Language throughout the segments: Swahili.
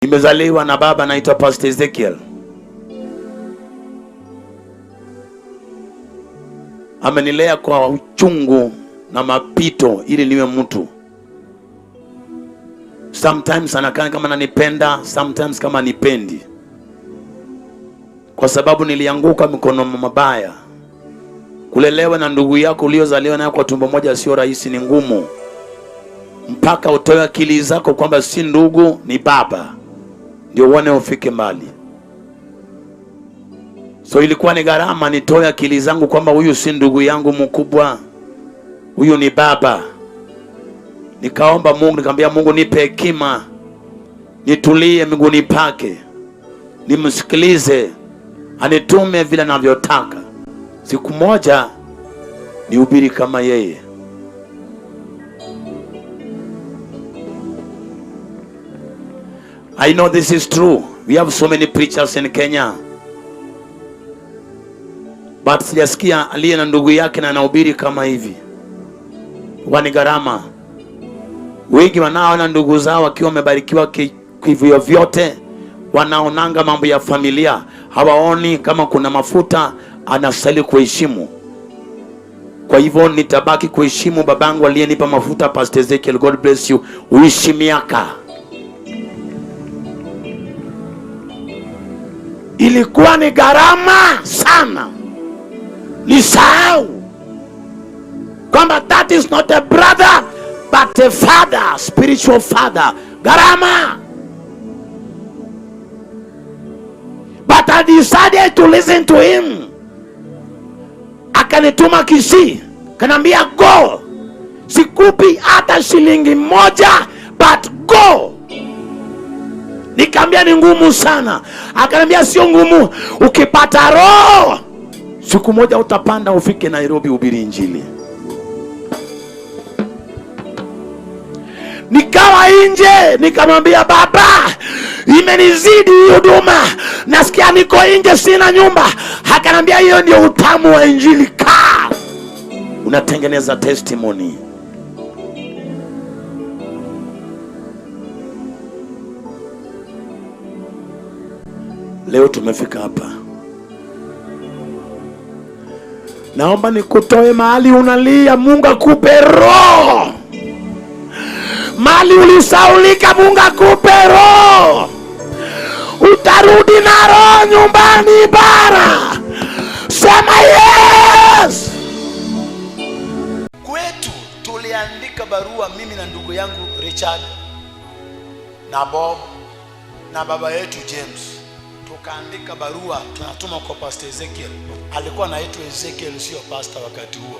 Nimezaliwa na baba anaitwa Pastor Ezekiel. Amenilea kwa uchungu na mapito ili niwe mtu. Sometimes anakaa kama ananipenda, sometimes kama nipendi. Kwa sababu nilianguka mikono mabaya. Kulelewa na ndugu yako uliozaliwa naye kwa tumbo moja sio rahisi, ni ngumu. Mpaka utoe akili zako kwamba si ndugu, ni baba, ndio uone ufike mbali. So ilikuwa ni gharama nitoe akili zangu kwamba huyu si ndugu yangu mkubwa, huyu ni baba. Nikaomba Mungu, nikamwambia Mungu nipe hekima, nitulie miguuni pake, nimsikilize, anitume vile anavyotaka. Siku moja nihubiri kama yeye. I know this is true. We have so many preachers in Kenya. But sijasikia aliye na ndugu yake na anahubiri kama hivi. Wani gharama. Wengi wanaona ndugu zao wakiwa wamebarikiwa kivyo vyote, wanaonanga mambo ya familia, hawaoni kama kuna mafuta anastahili kuheshimu. Kwa hivyo nitabaki kuheshimu babangu aliyenipa mafuta, Pastor Ezekiel. God bless you. Uishi miaka. Ilikuwa ni gharama sana. Nisahau kwamba that is not a brother but a father, spiritual father. Gharama. But I decided to listen to him. Akanituma Kisii, kanambia go. Sikupi hata shilingi moja, but go. Nikamwambia ni ngumu sana. Akanambia sio ngumu, ukipata roho siku moja utapanda ufike Nairobi uhubiri injili. Nikawa nje, nikamwambia baba, imenizidi huduma, nasikia niko nje, sina nyumba. Akanambia hiyo ndio utamu wa injili. Kaa unatengeneza testimony. Leo tumefika hapa. Naomba nikutoe mahali unalia, Mungu akupe roho. Mahali ulisaulika, Mungu akupe roho. Utarudi na roho nyumbani bara. Sema yes. Kwetu tuliandika barua, mimi na ndugu yangu Richard na Bob na baba yetu James. Tukaandika barua, tunatuma kwa Pastor Ezekiel. Alikuwa anaitwa Ezekiel, sio pastor wakati huo.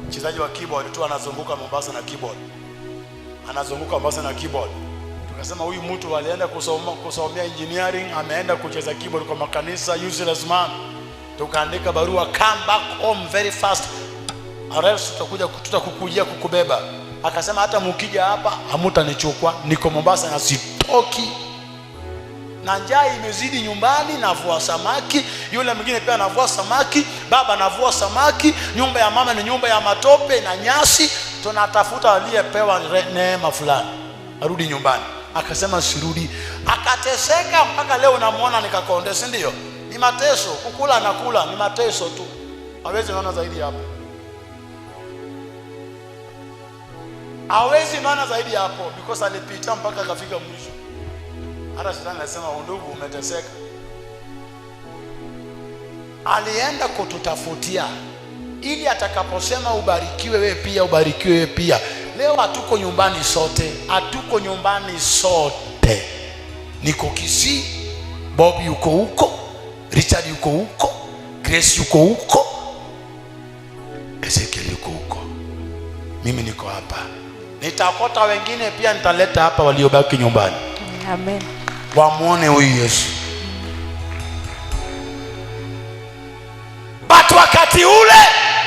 Mchezaji wa keyboard tu, anazunguka Mombasa na keyboard. Tukasema huyu mtu alienda kusomea engineering, ameenda kucheza keyboard kwa makanisa, useless man. Tukaandika barua, come back home very fast, or else tutakukujia kukubeba. Akasema hata mkija hapa hamtanichukua, niko Mombasa na sitoki. Na njaa imezidi nyumbani, navua samaki, yule mwingine pia anavua samaki, baba anavua samaki, nyumba ya mama ni nyumba ya matope na nyasi. Tunatafuta aliyepewa neema fulani arudi nyumbani. Akasema sirudi. Akateseka mpaka leo namuona nikakonde, si ndio? Ni mateso, kukula na kula ni mateso tu. Hawezi naona zaidi hapo. Hawezi naona zaidi hapo because alipita mpaka akafika mwisho. Hata shetani anasema ndugu umeteseka. Alienda kututafutia ili atakaposema ubarikiwe wewe pia, ubarikiwe wewe pia. Leo hatuko nyumbani sote. Niko Kisii, Bob yuko huko, Richard yuko huko, Grace yuko huko, Ezekiel yuko huko. Mimi niko hapa. Nitakota wengine pia nitaleta hapa waliobaki nyumbani. Amen. Wamuone huyu Yesu. But wakati ule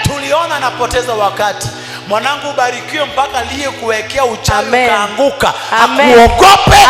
tuliona napoteza wakati. Mwanangu ubarikiwe mpaka aliye kuwekea uchawi kaanguka. Akuogope.